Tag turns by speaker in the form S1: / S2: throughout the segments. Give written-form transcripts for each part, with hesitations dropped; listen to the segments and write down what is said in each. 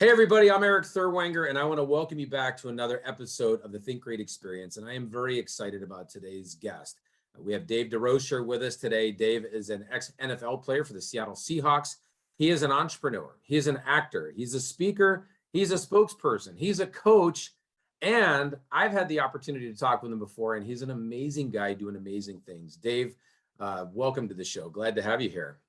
S1: Hey everybody, I'm Erik Thurwanger, and I want to welcome you back to another episode of the Think Great Experience. And I am very excited about today's guest. We have Dave DesRochers with us today. Dave is an ex-NFL player for the Seattle Seahawks. He is an entrepreneur. He is an actor. He's a speaker. He's a spokesperson. He's a coach. And I've had the opportunity to talk with him before, and he's an amazing guy doing amazing things. Dave, welcome to the show. Glad to have you here.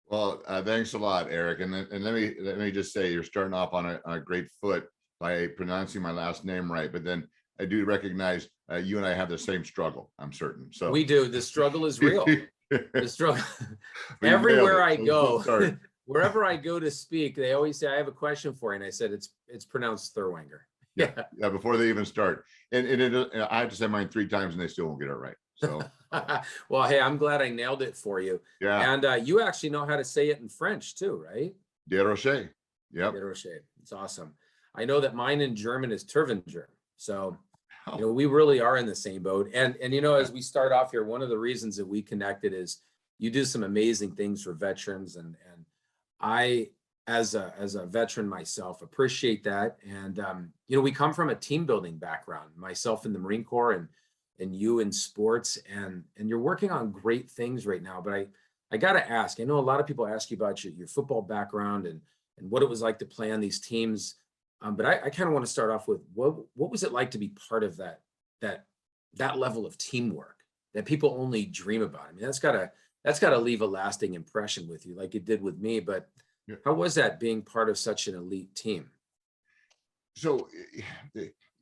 S2: Well, thanks a lot, Erik. And let me just say, you're starting off on a great foot by pronouncing my last name right. But then I do recognize you and I have the same struggle, I'm certain. So
S1: we do. The struggle is real. The struggle. Everywhere I go, wherever I go to speak, they always say, "I have a question for you," and I said, "It's pronounced Thurwanger."
S2: Yeah. Before they even start, and I have to say mine 3 times, and they still won't get it right. So,
S1: well, hey, I'm glad I nailed it for you.
S2: Yeah.
S1: And you actually know how to say it in French too, right?
S2: DesRochers. Yep.
S1: DesRochers. It's awesome. I know that mine in German is Turvenger. So, we really are in the same boat. And as we start off here, one of the reasons that we connected is you do some amazing things for veterans, and I, as a veteran myself, appreciate that. And we come from a team building background, myself in the Marine Corps and you in sports, and you're working on great things right now. But I got to ask, I know a lot of people ask you about your football background and what it was like to play on these teams. But I kind of want to start off with what was it like to be part of that level of teamwork that people only dream about? I mean, that's gotta leave a lasting impression with you, like it did with me. But
S2: Yeah.
S1: how was that being part of such an elite team?
S2: So,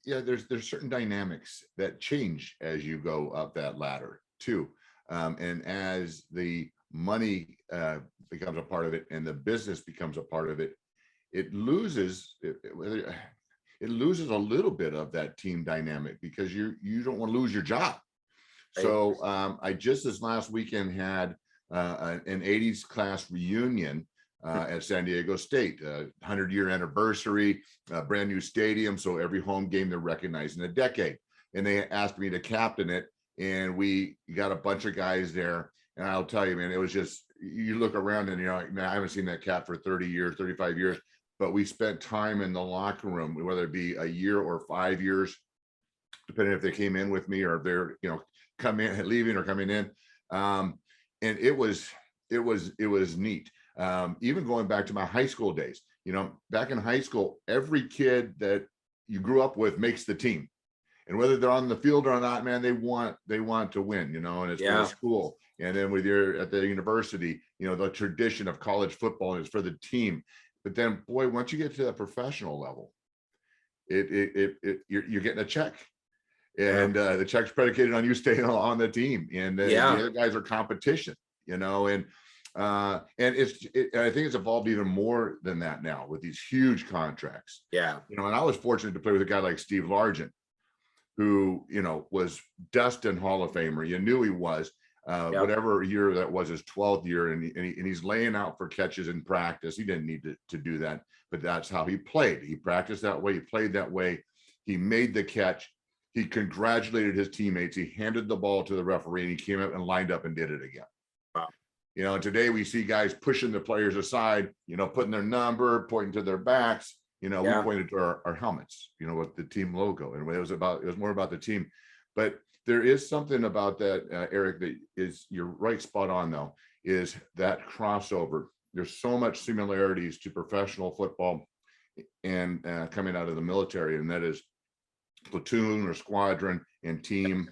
S2: yeah, there's certain dynamics that change as you go up that ladder too, and as the money becomes a part of it and the business becomes a part of it, it loses it loses a little bit of that team dynamic because you don't want to lose your job.
S1: Right.
S2: So I just this last weekend had an 80s class reunion at San Diego State, 100-year anniversary, brand new stadium. So every home game they're recognizing a decade. And they asked me to captain it. And we got a bunch of guys there. And I'll tell you, man, it was just, you look around and you're like, man, I haven't seen that cap for 30 years, 35 years. But we spent time in the locker room, whether it be a year or 5 years, depending if they came in with me or if they're, leaving or coming in. And it was neat. Even going back to my high school days, back in high school, every kid that you grew up with makes the team, and whether they're on the field or not, man, they want to win, and it's for the school. And then with you're at the university, the tradition of college football is for the team. But then, boy, once you get to the professional level, you're getting a check, and the check's predicated on you staying on the team, and the other guys are competition, and I think it's evolved even more than that now with these huge contracts.
S1: Yeah.
S2: And I was fortunate to play with a guy like Steve Largent, who, was destined Hall of Famer. You knew he was, whatever year that was, his 12th year. And he's laying out for catches in practice. He didn't need to do that, but that's how he played. He practiced that way. He played that way. He made the catch. He congratulated his teammates. He handed the ball to the referee, and he came up and lined up and did it again. Wow. Today we see guys pushing the players aside, putting their number, pointing to their backs. We pointed to our helmets, with the team logo. And it was more about the team. But there is something about that, Erik, that is, you're right, spot on though, is that crossover. There's so much similarities to professional football and coming out of the military, and that is platoon or squadron and team,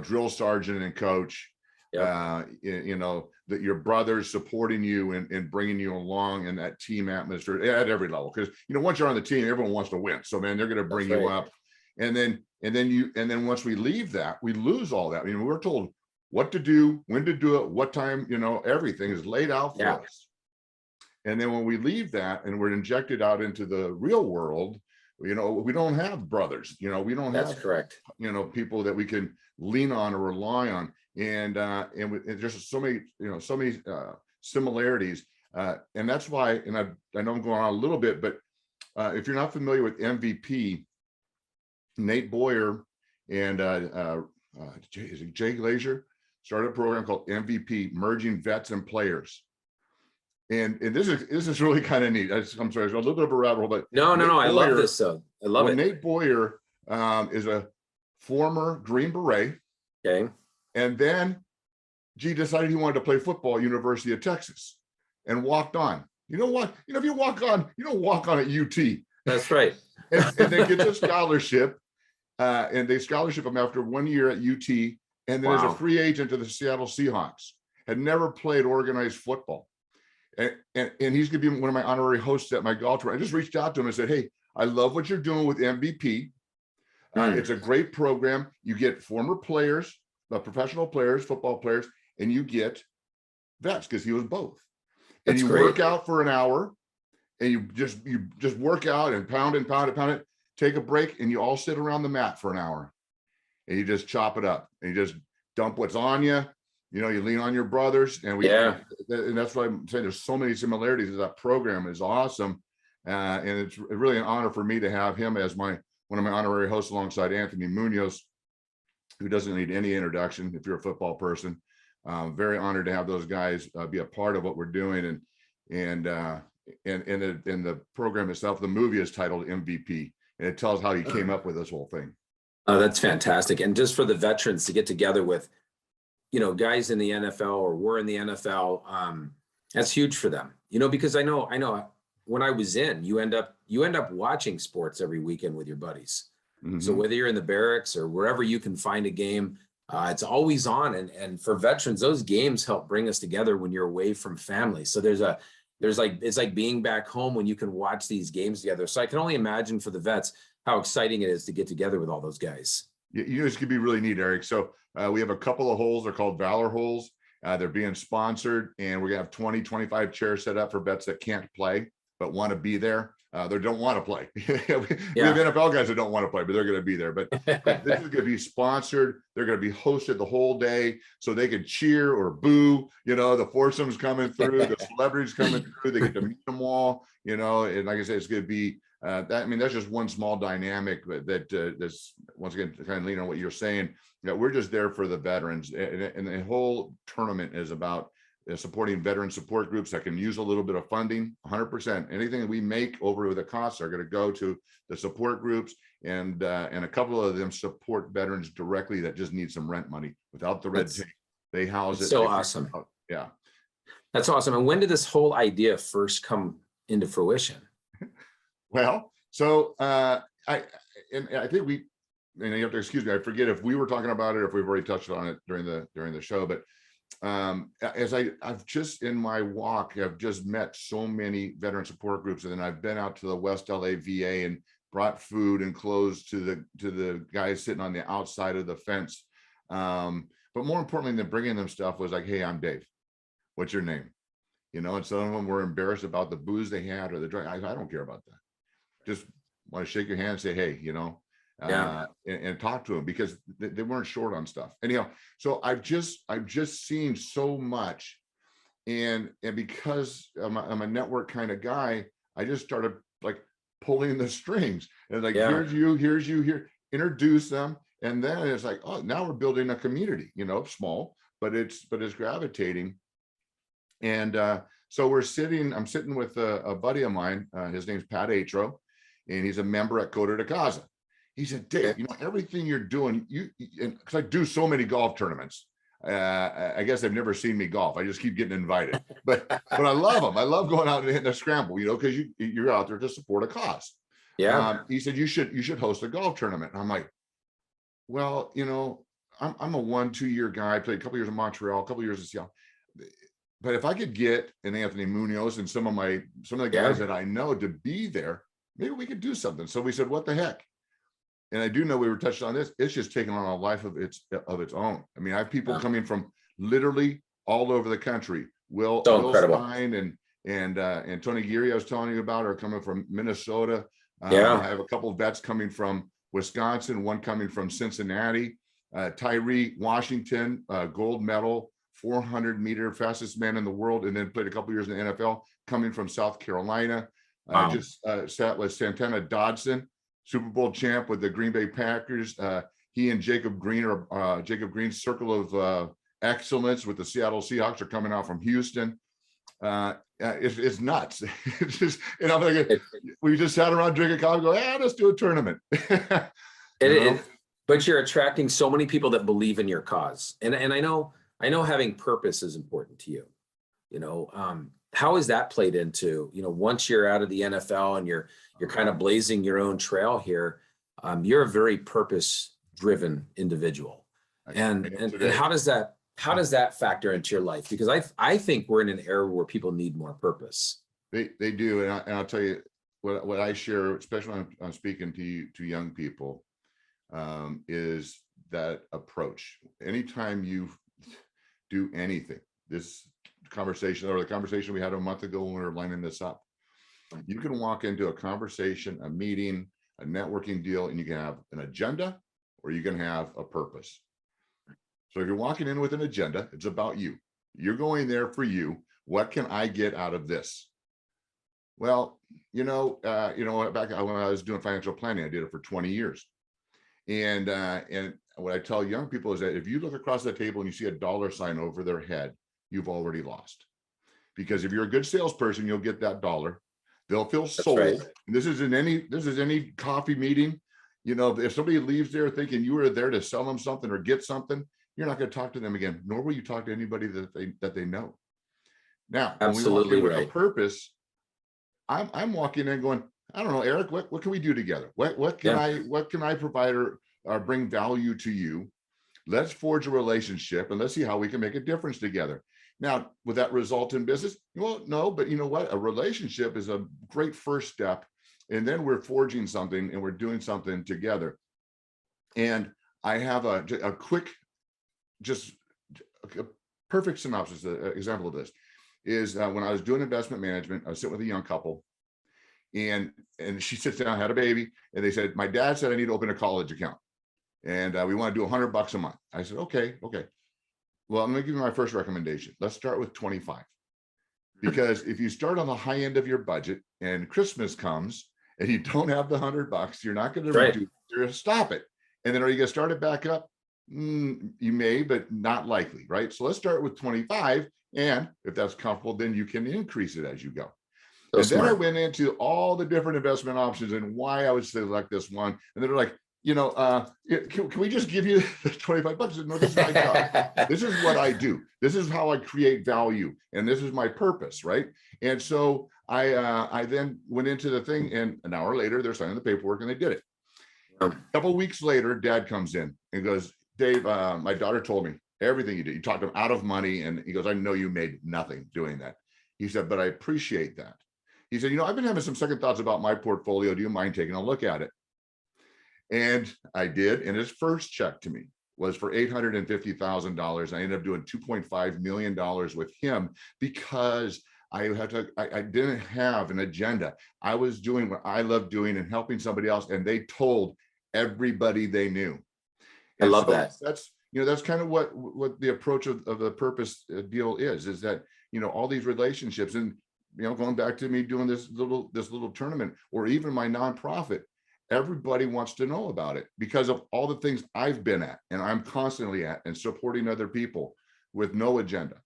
S2: drill sergeant and coach. Yep. That your brothers supporting you and bringing you along in that team atmosphere at every level. Because once you're on the team, everyone wants to win. So man, they're going to bring you up, and then once we leave that, we lose all that. We're told what to do, when to do it, what time. Everything is laid out for us. And then when we leave that and we're injected out into the real world, we don't have brothers. We don't have
S1: correct.
S2: People that we can lean on or rely on. And there's so many similarities, and that's why. And I know I'm going on a little bit, but if you're not familiar with MVP, Nate Boyer and Jay Glazier started a program called MVP, Merging Vets and Players. And this is really kind of neat. I'm sorry, it's a little bit of a rabbit hole, but
S1: No, I love this. So I love it.
S2: Nate Boyer is a former Green Beret.
S1: Okay.
S2: And then decided he wanted to play football at University of Texas and walked on. You know what? If you walk on, you don't walk on at UT.
S1: That's right.
S2: and they get a scholarship, and they scholarship him after 1 year at UT, and then as a free agent to the Seattle Seahawks. Had never played organized football. And he's going to be one of my honorary hosts at my golf tour. I just reached out to him and said, hey, I love what you're doing with MVP. It's a great program. You get former players, professional players, football players, and you get vets, because he was both. And you work out for an hour, and you just work out and pound it, take a break, and you all sit around the mat for an hour, and you just chop it up, and you just dump what's on you. You lean on your brothers, and and that's why I'm saying there's so many similarities. That program is awesome, and it's really an honor for me to have him as one of my honorary hosts alongside Anthony Munoz, who doesn't need any introduction if you're a football person. Very honored to have those guys be a part of what we're doing, and the program itself. The movie is titled MVP, and it tells how he came up with this whole thing.
S1: Oh, that's fantastic. And just for the veterans to get together with, guys in the NFL, or we're in the NFL, that's huge for them, because I know when I was in, you end up watching sports every weekend with your buddies. Mm-hmm. So whether you're in the barracks or wherever you can find a game, it's always on. And for veterans, those games help bring us together when you're away from family. So it's like being back home when you can watch these games together. So I can only imagine for the vets how exciting it is to get together with all those guys.
S2: This could be really neat, Eric. So we have a couple of holes. They're called Valor holes. They're being sponsored, and we're gonna have 20, 25 chairs set up for vets that can't play but want to be there. They don't want to play. We have NFL guys that don't want to play, but they're going to be there. But this is going to be sponsored. They're going to be hosted the whole day, so they can cheer or boo. The foursomes coming through, the celebrities coming through. They get to meet them all. And like I said, it's going to be that. I mean, that's just one small dynamic, but that's once again kind of lean on what you're saying. We're just there for the veterans, and the whole tournament is about supporting veteran support groups that can use a little bit of funding. 100%. Anything that we make over the costs are going to go to the support groups, and a couple of them support veterans directly that just need some rent money without the red tape. They house it.
S1: So awesome.
S2: Yeah, that's
S1: awesome. And when did this whole idea first come into fruition?
S2: Well, so I think and you have to excuse me, I forget if we were talking about it or if we've already touched on it during the show, but as I've just in my walk, I've just met so many veteran support groups, and then I've been out to the West LA VA and brought food and clothes to the guys sitting on the outside of the fence. But more importantly than bringing them stuff was like, hey, I'm Dave. What's your name? And some of them were embarrassed about the booze they had or the drug. I don't care about that. Just want to shake your hand and say, hey, and talk to them, because they weren't short on stuff. Anyhow, so I've just seen so much, and because I'm a network kind of guy, I just started like pulling the strings, and like, here's you, here, introduce them, and then it's like, oh, now we're building a community, small, but it's gravitating. And so I'm sitting with a buddy of mine. His name's Pat Atro, and he's a member at Coda de Casa. He said, Dave, everything you're doing, because I do so many golf tournaments. I guess they've never seen me golf. I just keep getting invited, but I love them. I love going out and hitting a scramble, because you're out there to support a cause. Yeah. He said, you should host a golf tournament. And I'm like, well, I'm a 1-2 year guy. I played a couple years in Montreal, a couple years in Seattle. But if I could get an Anthony Munoz and some of the guys that I know to be there, maybe we could do something. So we said, what the heck? And I do know we were touching on this. It's just taken on a life of its own. I mean, I have people coming from literally all over the country. Will Stein and Tony Geary, I was telling you about, are coming from Minnesota. I have a couple of vets coming from Wisconsin, one coming from Cincinnati. Tyree Washington, gold medal, 400-meter fastest man in the world, and then played a couple years in the NFL, coming from South Carolina. I just sat with Santana Dodson, Super Bowl champ with the Green Bay Packers. He and Jacob Green Jacob Green's Circle of Excellence with the Seattle Seahawks are coming out from Houston. And it's nuts. It's just, and I'm like, we just sat around drinking coffee, go, yeah, let's do a tournament.
S1: But you're attracting so many people that believe in your cause. And I know having purpose is important to you. How has that played into, once you're out of the NFL and you're kind of blazing your own trail here, you're a very purpose-driven individual. And how does that factor into your life? Because I think we're in an era where people need more purpose.
S2: They do, and I'll tell you what I share, especially when I'm speaking to young people, is that approach. Anytime you do anything, this conversation or the conversation we had a month ago when we were lining this up, you can walk into a conversation, a meeting, a networking deal, and you can have an agenda or you can have a purpose. So if you're walking in with an agenda, it's about you. You're going there for you. What can I get out of this? Well, back when I was doing financial planning, I did it for 20 years. And what I tell young people is that if you look across the table and you see a dollar sign over their head, you've already lost. Because if you're a good salesperson, you'll get that dollar. They'll feel sold. Right. And this is any coffee meeting. If somebody leaves there thinking you were there to sell them something or get something, you're not going to talk to them again, nor will you talk to anybody that they know. Now,
S1: absolutely,
S2: when we walk in with a purpose, I'm walking in going, I don't know, Erik, what can we do together? What can I provide or bring value to you? Let's forge a relationship and let's see how we can make a difference together. Now, would that result in business? Well, no, but you know what? A relationship is a great first step. And then we're forging something and we're doing something together. And I have a quick, just a perfect synopsis, example of this is when I was doing investment management, I was sitting with a young couple and she sits down, had a baby, and they said, my dad said I need to open a college account. And we want to do $100 a month. I said, okay. Well, I'm going to give you my first recommendation. Let's start with 25. Because if you start on the high end of your budget and Christmas comes and you don't have the $100, you're not going to reduce, you're going to stop it. And then are you going to start it back up? You may, but not likely, right? So let's start with 25. And if that's comfortable, then you can increase it as you go. And then I went into all the different investment options and why I would select this one. And they're like, can we just give you $25? No, this is my job. This is what I do. This is how I create value. And this is my purpose, right? And so I then went into the thing, and an hour later, they're signing the paperwork and they did it. A couple of weeks later, Dad comes in and goes, Dave, my daughter told me everything you did. You talked them out of money. And he goes, I know you made nothing doing that. He said, but I appreciate that. He said, I've been having some second thoughts about my portfolio. Do you mind taking a look at it? And I did. And his first check to me was for $850,000. I ended up doing $2.5 million with him because I didn't have an agenda. I was doing what I love doing and helping somebody else. And they told everybody they knew. And
S1: I love that.
S2: That's kind of what the approach of the purpose deal is that, all these relationships and, going back to me doing this little tournament or even my nonprofit, everybody wants to know about it because of all the things I've been at and I'm constantly at and supporting other people with no agenda.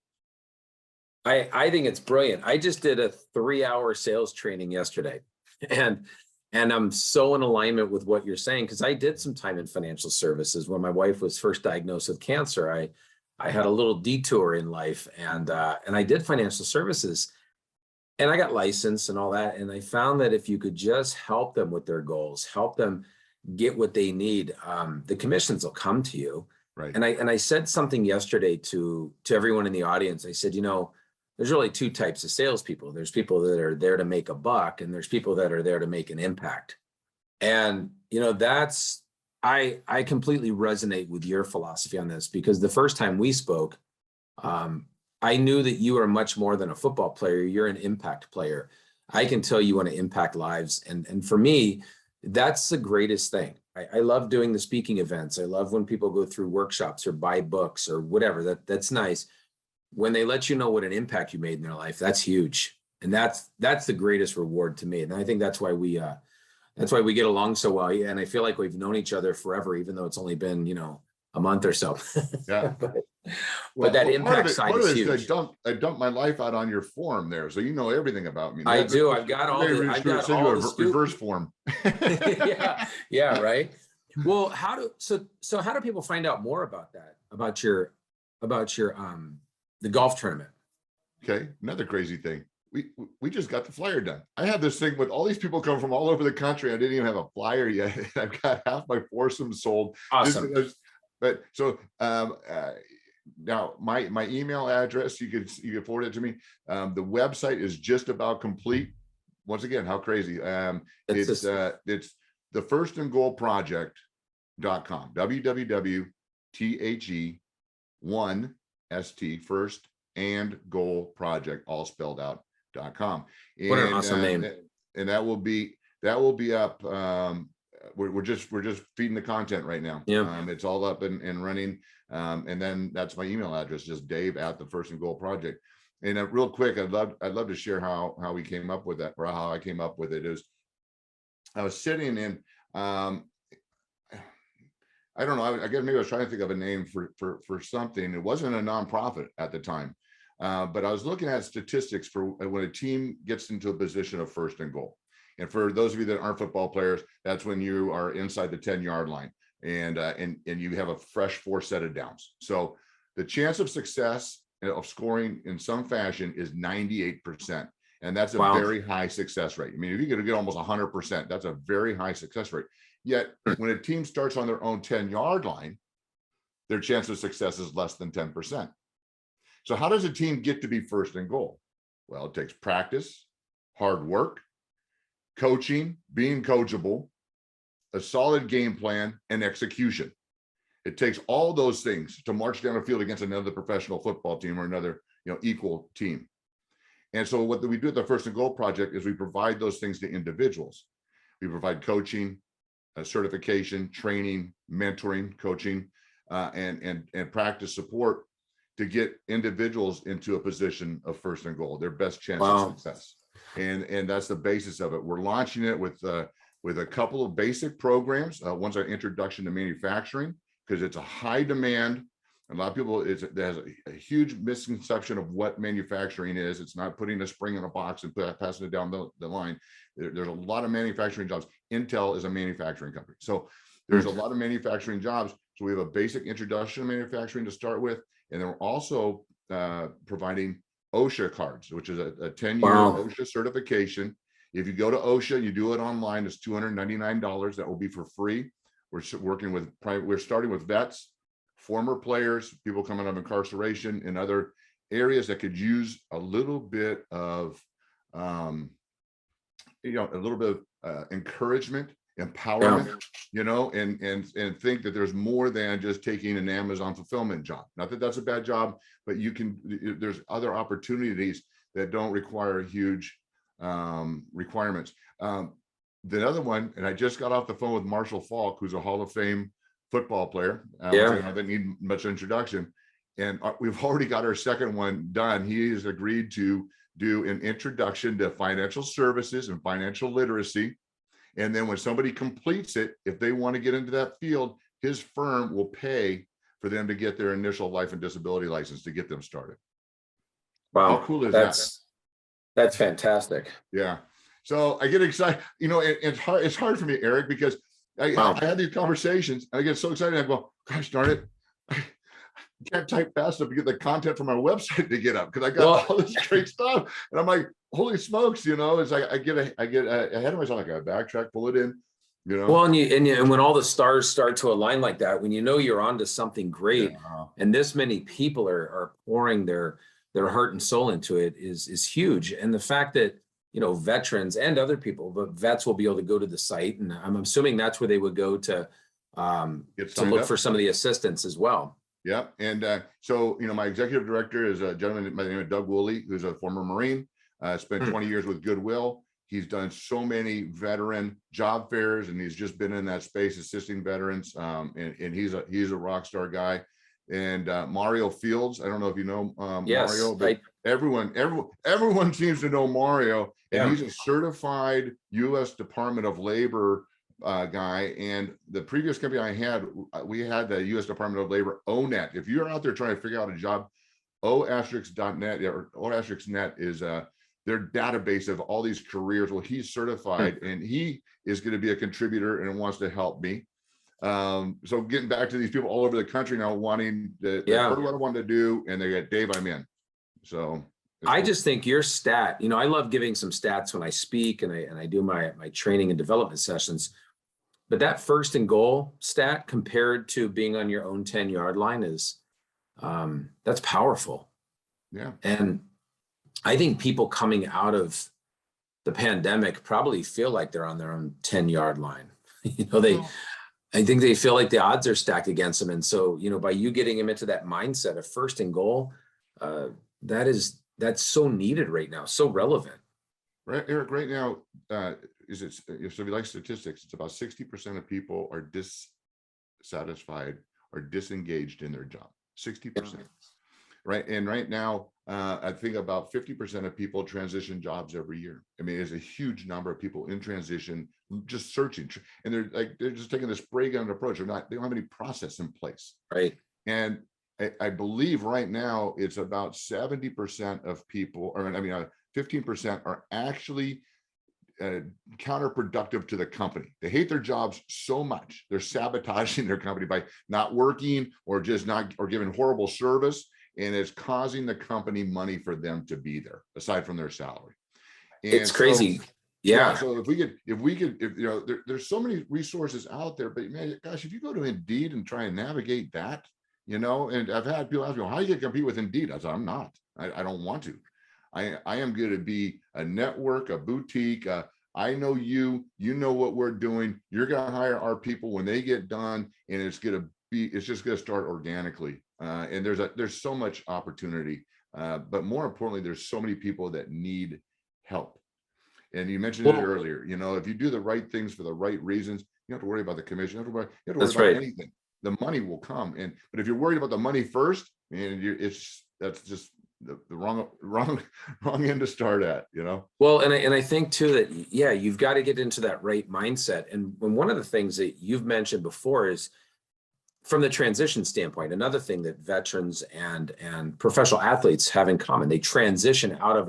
S1: I think it's brilliant. I just did a 3-hour sales training yesterday and I'm so in alignment with what you're saying because I did some time in financial services. When my wife was first diagnosed with cancer, I had a little detour in life and I did financial services. And I got licensed and all that. And I found that if you could just help them with their goals, help them get what they need, the commissions will come to you.
S2: Right.
S1: And I said something yesterday to everyone in the audience. I said, there's really 2 types of salespeople. There's people that are there to make a buck, and there's people that are there to make an impact. And, I completely resonate with your philosophy on this because the first time we spoke, I knew that you are much more than a football player. You're an impact player. I can tell you want to impact lives. And for me, that's the greatest thing. I love doing the speaking events. I love when people go through workshops or buy books or whatever. That's nice. When they let you know what an impact you made in their life, that's huge. And that's the greatest reward to me. And I think that's why we get along so well. And I feel like we've known each other forever, even though it's only been, a month or so.
S2: Yeah.
S1: But that impact side is huge.
S2: I dumped my life out on your form there, so you know everything about me.
S1: I do. I've got all the scoop.
S2: Reverse form.
S1: Yeah, right. Well, how do people find out more about that? About your the golf tournament?
S2: Okay, another crazy thing. We just got the flyer done. I have this thing with all these people come from all over the country. I didn't even have a flyer yet. I've got half my foursome sold.
S1: Awesome.
S2: But so now my email address, you can forward it to me. The website is just about complete. Once again, how crazy. It's thefirstandgoalproject.com. www.the1st first and goal project, all spelled out, .com.
S1: What an awesome name.
S2: And that will be up. We're just feeding the content right now.
S1: Yeah.
S2: It's all up and running. And then that's my email address, just Dave at the First and Goal Project. And real quick, I'd love to share how we came up with that, or how I came up with it. Is I was sitting in, I don't know, I guess maybe I was trying to think of a name for something. It wasn't a nonprofit at the time, but I was looking at statistics for when a team gets into a position of first and goal. And for those of you that aren't football players, that's when you are inside the 10-yard line and you have a fresh 4 set of downs. So the chance of success of scoring in some fashion is 98%. And that's a very high success rate. I mean, if you're going to get almost 100%, that's a very high success rate. Yet when a team starts on their own 10-yard line, their chance of success is less than 10%. So how does a team get to be first and goal? Well, it takes practice, hard work, coaching, being coachable, a solid game plan, and execution. It takes all those things to march down the field against another professional football team or another, equal team. And so what we do at the First and Goal Project is we provide those things to individuals. We provide coaching, certification, training, mentoring, coaching, and practice support to get individuals into a position of first and goal, their best chance of success. And that's the basis of it. We're launching it with a couple of basic programs. One's our introduction to manufacturing, because it's a high demand. A lot of people, there's a huge misconception of what manufacturing is. It's not putting a spring in a box and passing it down the line. There's a lot of manufacturing jobs. Intel is a manufacturing company. So there's a lot of manufacturing jobs. So we have a basic introduction to manufacturing to start with. And then we're also providing OSHA cards, which is a 10-year OSHA certification. If you go to OSHA, you do it online, it's $299. That will be for free. We're starting with vets, former players, people coming out of incarceration, and other areas that could use a little bit of, encouragement, empowerment, and think that there's more than just taking an Amazon fulfillment job. Not that that's a bad job, but there's other opportunities that don't require huge requirements. The other one, and I just got off the phone with Marshall Falk, who's a Hall of Fame football player. I don't need much introduction. And we've already got our second one done. He has agreed to do an introduction to financial services and financial literacy. And then when somebody completes it, if they want to get into that field, his firm will pay for them to get their initial life and disability license to get them started.
S1: Wow.
S2: How cool is that?
S1: That's fantastic.
S2: Yeah. So I get excited, it's hard for me, Erik, because I had these conversations and I get so excited. I go, gosh darn it. I can't type fast enough to get the content from my website to get up, because I got all this great stuff. And I'm like, holy smokes, it's like I get ahead of myself. I got to backtrack, pull it in,
S1: Well, and when all the stars start to align like that, when you're onto something great, and this many people are pouring their heart and soul into it is huge. And the fact that veterans and other people, but vets will be able to go to the site, and I'm assuming that's where they would go to look for some of the assistance as well.
S2: Yeah. And so, my executive director is a gentleman by the name of Doug Woolley, who's a former Marine, spent 20 years with Goodwill. He's done so many veteran job fairs, and he's just been in that space assisting veterans. And he's a rock star guy. And Mario Fields, I don't know if you know Mario, but everyone seems to know Mario. And he's a certified U.S. Department of Labor guy, and the previous company I had, we had the U.S. Department of Labor ONET. If you're out there trying to figure out a job, o*net or o*net is their database of all these careers. Well, he's certified and he is going to be a contributor and wants to help me. So getting back to these people all over the country now wanting to heard what I wanted to do, and they got Dave, I'm in. So
S1: I just think your stat, I love giving some stats when I speak and I do my training and development sessions, but that first and goal stat compared to being on your own 10-yard line is, that's powerful.
S2: Yeah.
S1: And I think people coming out of the pandemic probably feel like they're on their own 10-yard line. I think they feel like the odds are stacked against them. And so, by you getting them into that mindset of first and goal, that's so needed right now, so relevant.
S2: Right, Erik, right now, so if you like statistics, it's about 60% of people are dissatisfied or disengaged in their job, 60%. Right. And right now, I think about 50% of people transition jobs every year. I mean, there's a huge number of people in transition, just searching, and they're just taking this spray gun approach. They don't have any process in place.
S1: Right.
S2: And I believe right now it's about 70% of people, 15% are actually counterproductive to the company. They hate their jobs so much. They're sabotaging their company by not working or giving horrible service. And it's causing the company money for them to be there, aside from their salary. And
S1: it's crazy. Yeah.
S2: So there's so many resources out there, but man, gosh, if you go to Indeed and try and navigate that, and I've had people ask me, well, how do you compete with Indeed? I said, I'm not. I don't want to. I am going to be a network, a boutique. I know you know what we're doing. You're going to hire our people when they get done, and it's just going to start organically. And there's so much opportunity, but more importantly, there's so many people that need help. And you mentioned it earlier. If you do the right things for the right reasons, you don't have to worry about the commission. You don't have to worry about anything. The money will come. But if you're worried about the money first, man, that's just the wrong end to start at.
S1: Well, and I think too that you've got to get into that right mindset. And one of the things that you've mentioned before is, from the transition standpoint, another thing that veterans and professional athletes have in common, they transition out of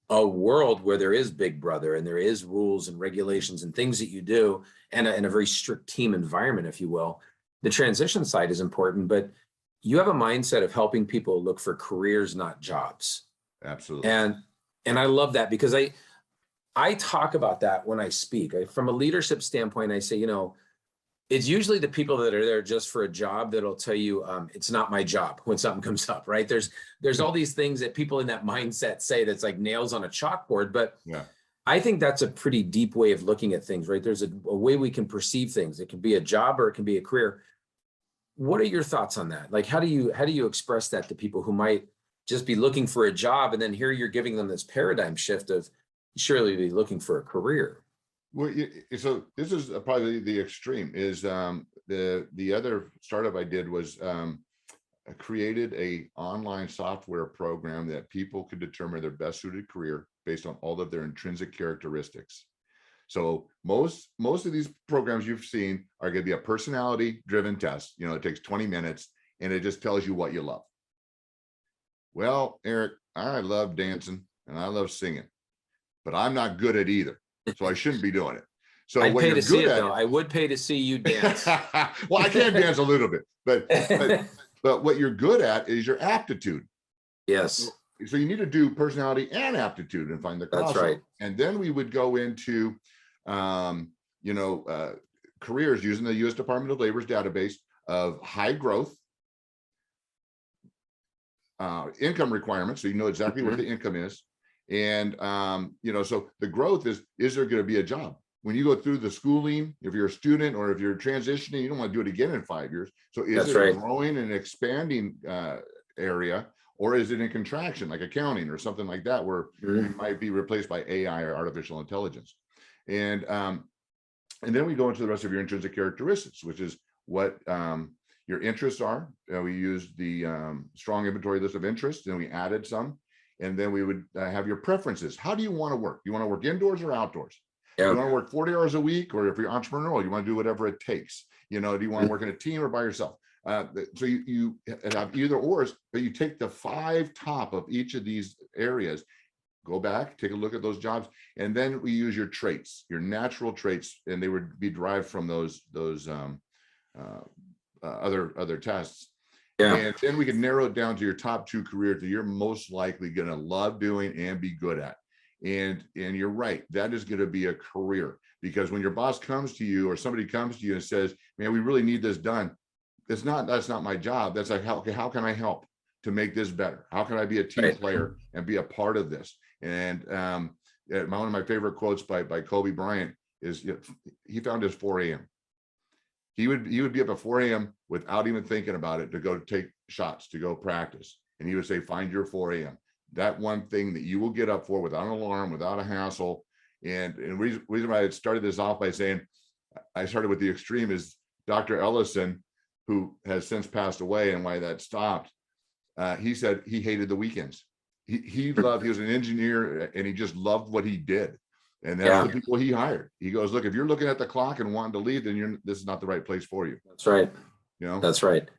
S1: a world where there is Big Brother and there is rules and regulations and things that you do, and a very strict team environment, if you will. The transition side is important, but you have a mindset of helping people look for careers, not jobs.
S2: Absolutely.
S1: And I love that, because I talk about that when I speak. From a leadership standpoint, I say, it's usually the people that are there just for a job that'll tell you, it's not my job when something comes up, right? There's all these things that people in that mindset say that's like nails on a chalkboard, but I think that's a pretty deep way of looking at things, right? There's a way we can perceive things. It can be a job or it can be a career. What are your thoughts on that? Like, how do you express that to people who might just be looking for a job, and then here you're giving them this paradigm shift of surely be looking for a career?
S2: Well, so this is probably the extreme. Is the other startup I did was created a online software program that people could determine their best suited career based on all of their intrinsic characteristics. So most of these programs you've seen are going to be a personality driven test. It takes 20 minutes and it just tells you what you love. Well, Erik, I love dancing and I love singing, but I'm not good at either. So I shouldn't be doing it. So
S1: I'd pay to see it, though. I would pay to see you dance.
S2: Well, I can dance a little bit, but what you're good at is your aptitude.
S1: Yes.
S2: So you need to do personality and aptitude and find the crossover.
S1: That's right.
S2: And then we would go into, careers using the U.S. Department of Labor's database of high growth, income requirements. So you know exactly what the income is. And, so the growth is there going to be a job? When you go through the schooling, if you're a student or if you're transitioning, you don't want to do it again in 5 years. So is it a growing and expanding area, or is it in contraction, like accounting or something like that, where it might be replaced by AI or artificial intelligence? And then we go into the rest of your intrinsic characteristics, which is what your interests are. We used the strong inventory list of interests, and we added some. And then we would have your preferences. How do you want to work? You want to work indoors or outdoors? You
S1: Yeah.
S2: want to work 40 hours a week, or if you're entrepreneurial, you want to do whatever it takes. Do you want to work in a team or by yourself? So you have either ors, but you take the 5 top of each of these areas, go back, take a look at those jobs, and then we use your traits, your natural traits, and they would be derived from those other tests.
S1: Yeah.
S2: And then we can narrow it down to your top 2 careers that you're most likely going to love doing and be good at. And you're right, that is going to be a career, because when your boss comes to you or somebody comes to you and says, man, we really need this done, that's not my job. That's like, how can I help to make this better? How can I be a team player and be a part of this? And one of my favorite quotes by Kobe Bryant is, he found his 4 a.m. He would be up at 4 a.m. without even thinking about it, to go take shots, to go practice. And he would say, find your 4 a.m. That one thing that you will get up for without an alarm, without a hassle. And the reason why I started this off by saying, I started with the extreme, is Dr. Ellison, who has since passed away, and why that stopped. He said he hated the weekends. He was an engineer, and he just loved what he did. And that's the people he hired. He goes, look, if you're looking at the clock and wanting to leave, then this is not the right place for you.
S1: That's right. That's right.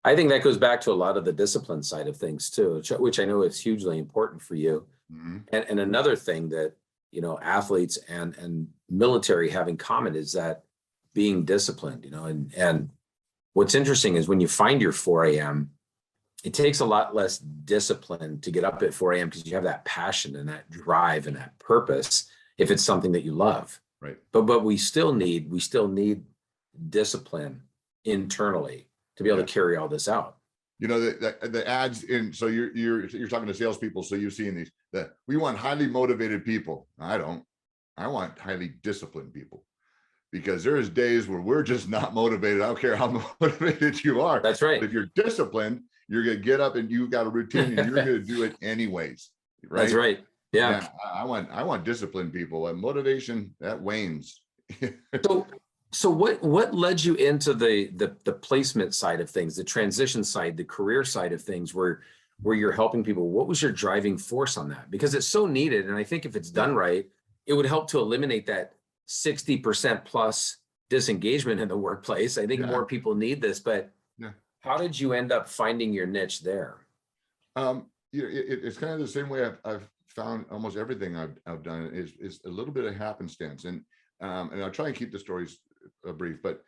S1: I think that goes back to a lot of the discipline side of things too, which I know is hugely important for you.
S2: Mm-hmm.
S1: And another thing that, athletes and military have in common is that being disciplined, and what's interesting is when you find your 4 a.m., it takes a lot less discipline to get up at 4 a.m. because you have that passion and that drive and that purpose, if it's something that you love.
S2: Right.
S1: But we still need discipline internally to be able to carry all this out.
S2: The ads in, so you're talking to salespeople, so you've seen these, that we want highly motivated people. I want highly disciplined people, because there's days where we're just not motivated. I don't care how motivated you are.
S1: That's right.
S2: But if you're disciplined, you're going to get up and you've got a routine and you're going to do it anyways. Right.
S1: That's right. Yeah.
S2: I want disciplined people, and motivation, that wanes.
S1: So what led you into the placement side of things, the transition side, the career side of things, where you're helping people? What was your driving force on that? Because it's so needed. And I think if it's done right, it would help to eliminate that 60% plus disengagement in the workplace. I think more people need this, but how did you end up finding your niche there?
S2: It's kind of the same way I've found almost everything I've done is a little bit of happenstance. And I'll try and keep the stories brief, but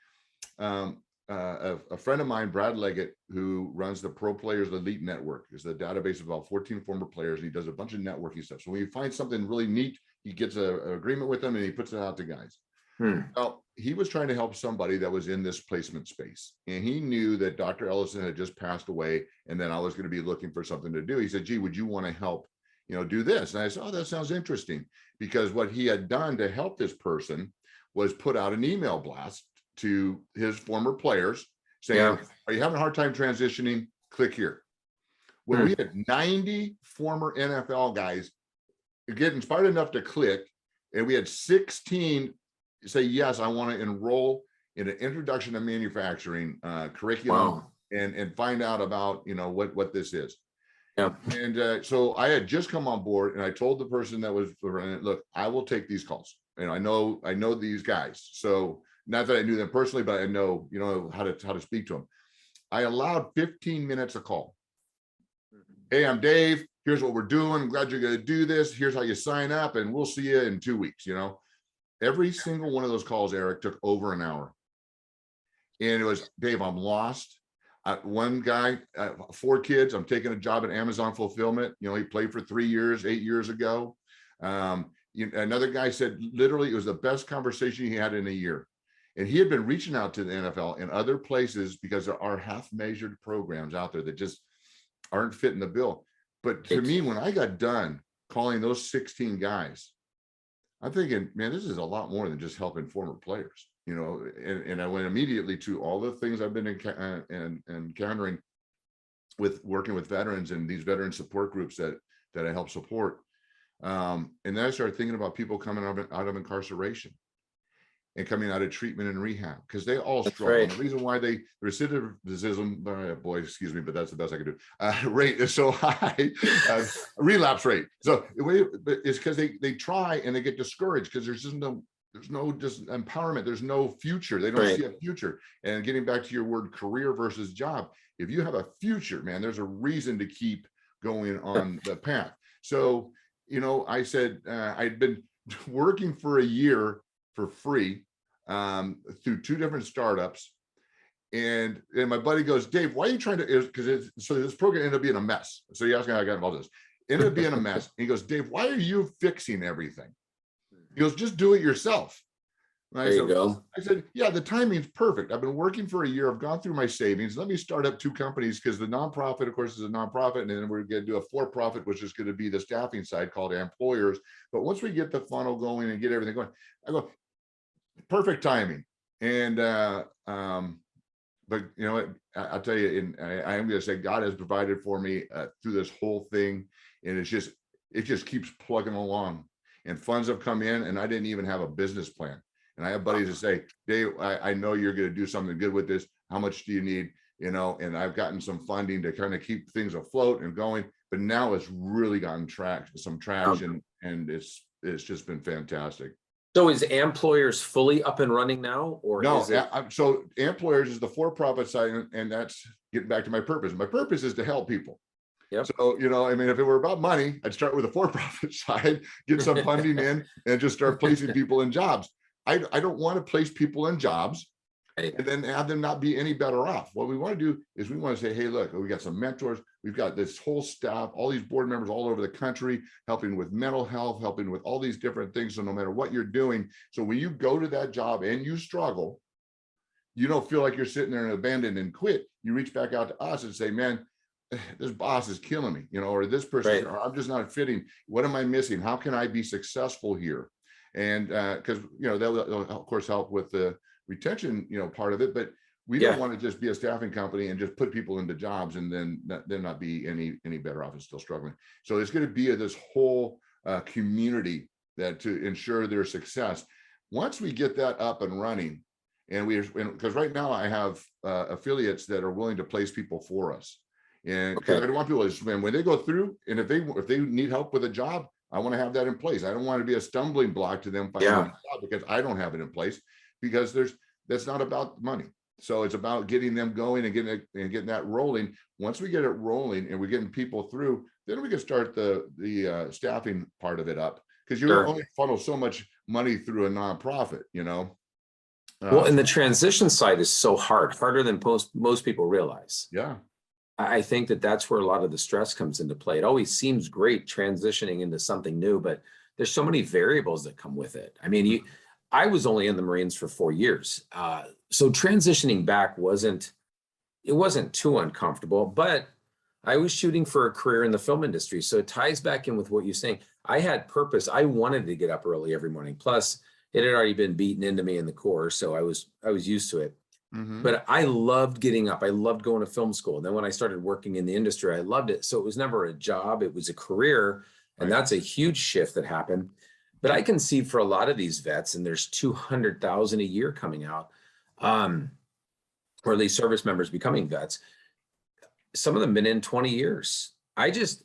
S2: a friend of mine, Brad Leggett, who runs the Pro Players Elite Network, is the database of about 14 former players, and he does a bunch of networking stuff. So when you find something really neat, he gets an agreement with them and he puts it out to guys. Well, he was trying to help somebody that was in this placement space, and he knew that Dr. Ellison had just passed away, and then I was going to be looking for something to do. He said, gee, would you want to help, do this? And I said, oh, that sounds interesting, because what he had done to help this person was put out an email blast to his former players saying, are you having a hard time transitioning? Click here. Well, we had 90 former NFL guys get inspired enough to click, and we had 16 say, yes, I want to enroll in an introduction to manufacturing curriculum and find out about, what this is. And so I had just come on board, and I told the person that was running it, look, I will take these calls. And I know these guys. So not that I knew them personally, but I know, how to speak to them. I allowed 15 minutes a call. Hey, I'm Dave. Here's what we're doing. I'm glad you're going to do this. Here's how you sign up, and we'll see you in 2 weeks. Every single one of those calls, Erik, took over an hour. And it was, Dave, I'm lost. One guy, 4 kids, I'm taking a job at Amazon Fulfillment. He played for 3 years, 8 years ago. Another guy said, literally, it was the best conversation he had in a year. And he had been reaching out to the NFL and other places because there are half-measured programs out there that just aren't fitting the bill. But to me, when I got done calling those 16 guys, I'm thinking, man, this is a lot more than just helping former players, and I went immediately to all the things I've been encountering with working with veterans and these veteran support groups that I help support. And then I started thinking about people coming out of incarceration and coming out of treatment and rehab, because they all struggle. Right. And the reason why the recidivism, excuse me, but that's the best I could do, rate is so high, relapse rate. So it's because they try and they get discouraged because there's just there's no just empowerment. There's no future. They don't
S1: Right.
S2: see a future. And getting back to your word career versus job, if you have a future, man, there's a reason to keep going on the path. So, I said I'd been working for a year for free through 2 different startups. And my buddy goes, Dave, why are you trying to, so this program ended up being a mess. So he asked me how I got involved in this. Ended up being a mess. And he goes, Dave, why are you fixing everything? He goes, just do it yourself. And
S1: There you go.
S2: I said, yeah, the timing's perfect. I've been working for a year. I've gone through my savings. Let me start up 2 companies, because the nonprofit, of course, is a nonprofit. And then we're going to do a for-profit, which is going to be the staffing side called Amployers. But once we get the funnel going and get everything going, I go, perfect timing. And, but I'll tell you, and I am going to say God has provided for me through this whole thing. And it just keeps plugging along. And funds have come in, and I didn't even have a business plan. And I have buddies that say, Dave, I know you're going to do something good with this. How much do you need? And I've gotten some funding to kind of keep things afloat and going. But now it's really gotten some traction, and it's just been fantastic.
S1: So is Amployers fully up and running now, or
S2: no?
S1: Is it...
S2: So Amployers is the for-profit side, and that's getting back to my purpose. My purpose is to help people.
S1: Yep.
S2: So, if it were about money, I'd start with the for-profit side, get some funding in, and just start placing people in jobs. I don't want to place people in jobs and then have them not be any better off. What we want to do is we want to say, hey, look, we got some mentors. We've got this whole staff, all these board members all over the country, helping with mental health, helping with all these different things. So no matter what you're doing, so when you go to that job and you struggle, you don't feel like you're sitting there and abandoned and quit. You reach back out to us and say, man, this boss is killing me, or this person, or I'm just not fitting. What am I missing? How can I be successful here? And because they'll of course help with the retention part of it, but we don't want to just be a staffing company and just put people into jobs and then not be any better off and still struggling. So it's going to be this whole community that to ensure their success. Once we get that up and running, and because right now I have affiliates that are willing to place people for us. And because I don't want people to, when they go through, and if they need help with a job, I want to have that in place. I don't want to be a stumbling block to them finding a job because I don't have it in place, because that's not about money. So it's about getting them going and getting that rolling. Once we get it rolling and we're getting people through, then we can start the staffing part of it up, because you only funnel so much money through a nonprofit,
S1: Well, and the transition side is so harder than most people realize.
S2: Yeah.
S1: I think that's where a lot of the stress comes into play. It always seems great transitioning into something new, but there's so many variables that come with it. I mean, I was only in the Marines for 4 years. So transitioning back wasn't too uncomfortable, but I was shooting for a career in the film industry. So it ties back in with what you're saying. I had purpose. I wanted to get up early every morning. Plus it had already been beaten into me in the Corps. So I was used to it. But I loved getting up. I loved going to film school. And then when I started working in the industry, I loved it. So it was never a job, it was a career. And that's a huge shift that happened. But I can see for a lot of these vets, and there's 200,000 a year coming out, or at least service members becoming vets. Some of them been in 20 years. I just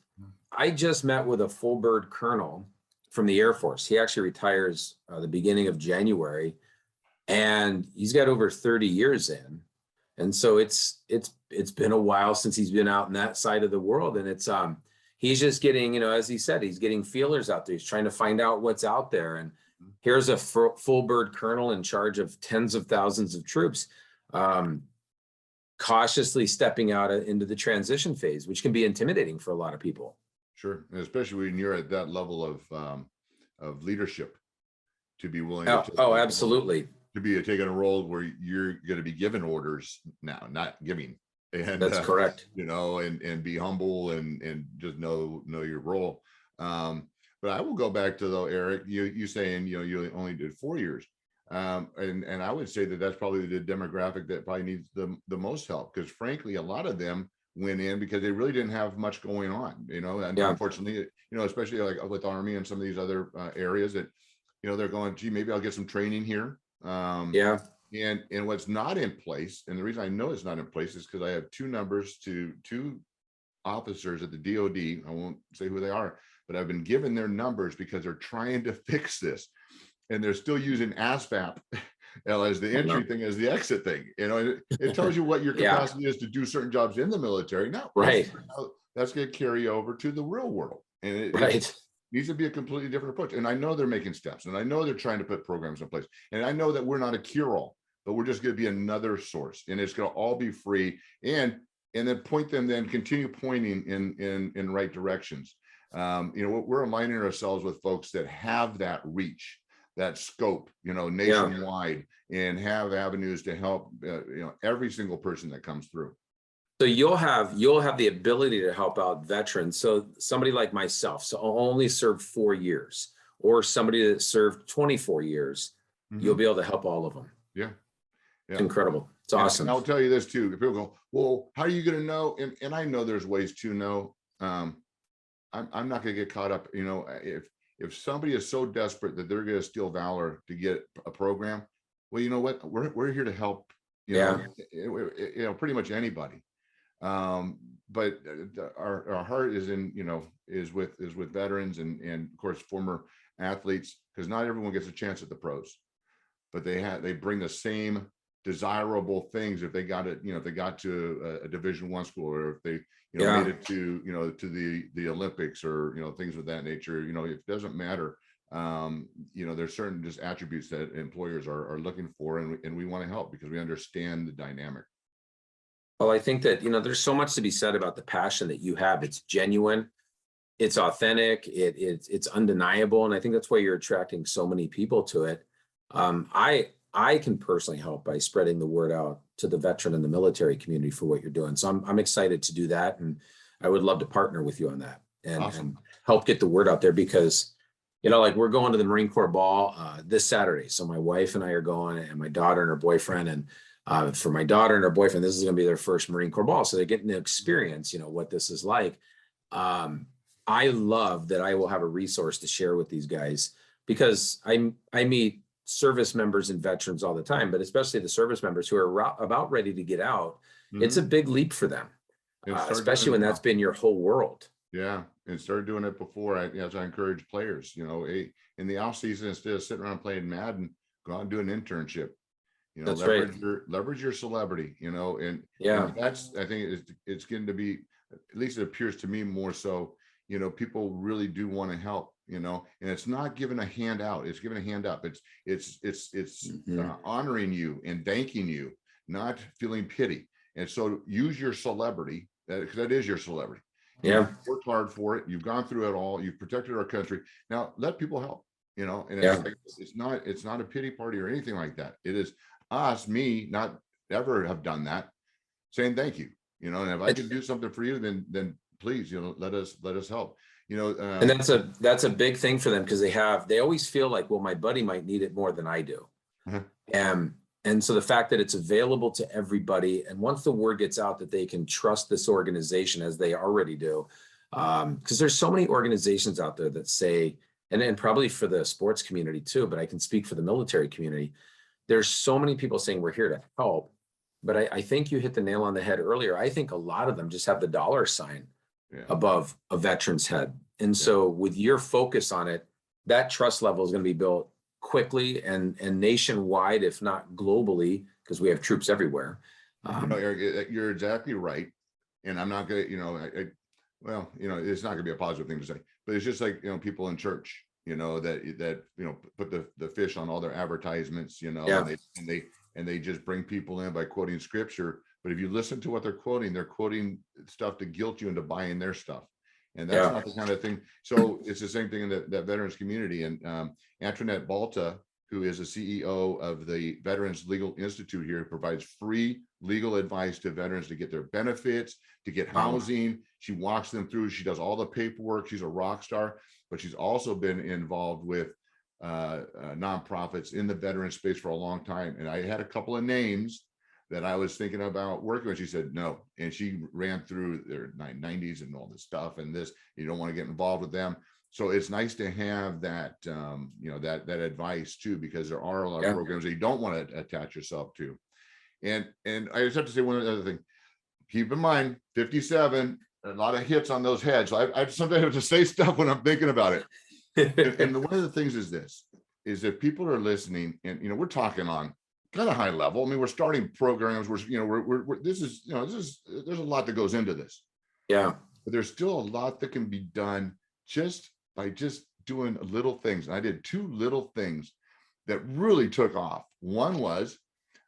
S1: met with a full bird colonel from the Air Force. He actually retires the beginning of January. And he's got over 30 years in. And so it's been a while since he's been out in that side of the world. And he's just getting, as he said, he's getting feelers out there. He's trying to find out what's out there. And here's a full bird colonel in charge of tens of thousands of troops, cautiously stepping out into the transition phase, which can be intimidating for a lot of people.
S2: Sure. And especially when you're at that level of leadership, to be willing
S1: to absolutely.
S2: To be taking a role where you're going to be given orders now, not giving. And
S1: that's correct.
S2: And be humble and just know your role. But I will go back to, though, Erik, you saying, you only did 4 years. And I would say that's probably the demographic that probably needs the most help, because frankly, a lot of them went in because they really didn't have much going on, and unfortunately, especially like with Army and some of these other areas that, they're going, gee, maybe I'll get some training here. And what's not in place, and the reason I know it's not in place is because I have 2 numbers to 2 officers at the DOD. I won't say who they are, but I've been given their numbers because they're trying to fix this. and they're still using ASVAB as the entry thing, as the exit thing. It tells you what your capacity is to do certain jobs in the military. Now, that's going to carry over to the real world, and it needs to be a completely different approach. And I know they're making steps, and I know they're trying to put programs in place, and I know that we're not a cure-all, but we're just going to be another source, and it's going to all be free, and then continue pointing in right directions. We're aligning ourselves with folks that have that reach, that scope, nationwide, and have avenues to help, every single person that comes through.
S1: So you'll have the ability to help out veterans. So somebody like myself, so I'll only serve 4 years, or somebody that served 24 years, you'll be able to help all of them.
S2: Yeah.
S1: It's incredible. It's awesome.
S2: And I'll tell you this too. If people go, well, how are you going to know? And I know there's ways to know. I'm not going to get caught up. If somebody is so desperate that they're going to steal valor to get a program, well, you know what? We're here to help. Pretty much anybody. But our heart is is with veterans and of course former athletes, because not everyone gets a chance at the pros, but they bring the same desirable things if they got it, if they got to a Division I school, or if they made it to to the Olympics, or things of that nature. It doesn't matter. There's certain just attributes that employers are looking for, and we want to help because we understand the dynamic.
S1: Well, I think that there's so much to be said about the passion that you have. It's genuine, it's authentic, it's undeniable, and I think that's why you're attracting so many people to it. I can personally help by spreading the word out to the veteran and the military community for what you're doing. So I'm excited to do that, and I would love to partner with you on that and help get the word out there, because like we're going to the Marine Corps ball this Saturday. So my wife and I are going, and my daughter and her boyfriend, and for my daughter and her boyfriend, this is going to be their first Marine Corps ball. So they're getting to experience, what this is like. I love that I will have a resource to share with these guys, because I meet service members and veterans all the time, but especially the service members who are about ready to get out. It's a big leap for them, especially when that's been your whole world.
S2: Yeah, and start doing it before. As I encourage players, in the off season, instead of sitting around playing Madden, go out and do an internship.
S1: That's
S2: leverage your celebrity. And that's, I think it's getting to be, at least it appears to me more so. People really do want to help. And it's not giving a hand out. It's giving a hand up. It's honoring you and thanking you, not feeling pity. And so use your celebrity, because that is your celebrity. You've worked hard for it. You've gone through it all. You've protected our country. Now let people help. And it's not a pity party or anything like that. It is me, not ever have done that, saying thank you. And if I can do something for you, then please, let us help.
S1: And that's a big thing for them, because they always feel like, well, my buddy might need it more than I do. And so the fact that it's available to everybody, and once the word gets out that they can trust this organization, as they already do, because there's so many organizations out there that say, and probably for the sports community too, but I can speak for the military community, there's so many people saying we're here to help. But I think you hit the nail on the head earlier. I think a lot of them just have the dollar sign above a veteran's head. And so with your focus on it, that trust level is going to be built quickly and nationwide, if not globally, because we have troops everywhere.
S2: Erik, you're exactly right. And I'm not going to, it's not going to be a positive thing to say, but it's just like, people in church, that put the fish on all their advertisements, and they just bring people in by quoting scripture. But if you listen to what they're quoting stuff to guilt you into buying their stuff. And that's not the kind of thing. So it's the same thing in that veterans community. And Antoinette Balta, who is the CEO of the Veterans Legal Institute here, provides free legal advice to veterans to get their benefits, to get housing. She walks them through. She does all the paperwork. She's a rock star, but she's also been involved with nonprofits in the veteran space for a long time. And I had a couple of names that I was thinking about working with. She said no, and she ran through their 90s and all this stuff, and this, you don't want to get involved with them. So it's nice to have that that advice too, because there are a lot of programs that you don't want to attach yourself to. And I just have to say one other thing. Keep in mind, 57, a lot of hits on those heads. So I sometimes have to say stuff when I'm thinking about it. And one of the things is this, is if people are listening, and we're talking on kind of high level. I mean, we're starting programs. This is there's a lot that goes into this.
S1: Yeah.
S2: But there's still a lot that can be done just by just doing little things. And I did 2 little things that really took off. One was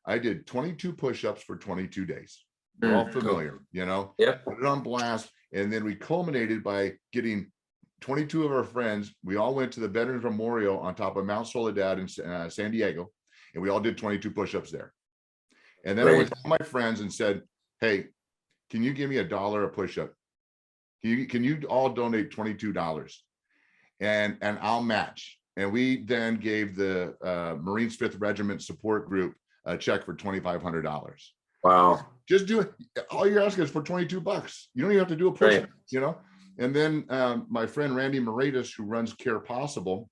S2: I did 22 push-ups for 22 days. We're all familiar,
S1: Yep.
S2: Put it on blast. And then we culminated by getting 22 of our friends. We all went to the Veterans Memorial on top of Mount Soledad in San Diego. And we all did 22 push-ups there. And then I went to all my friends and said, hey, can you give me $1 a push-up? Can you all donate $22? And I'll match. And we then gave the Marines 5th Regiment support group a check for $2,500.
S1: Wow.
S2: Just do it. All you're asking is for $22. You don't even have to do a push-up, And then my friend Randy Moratis, who runs Care Possible,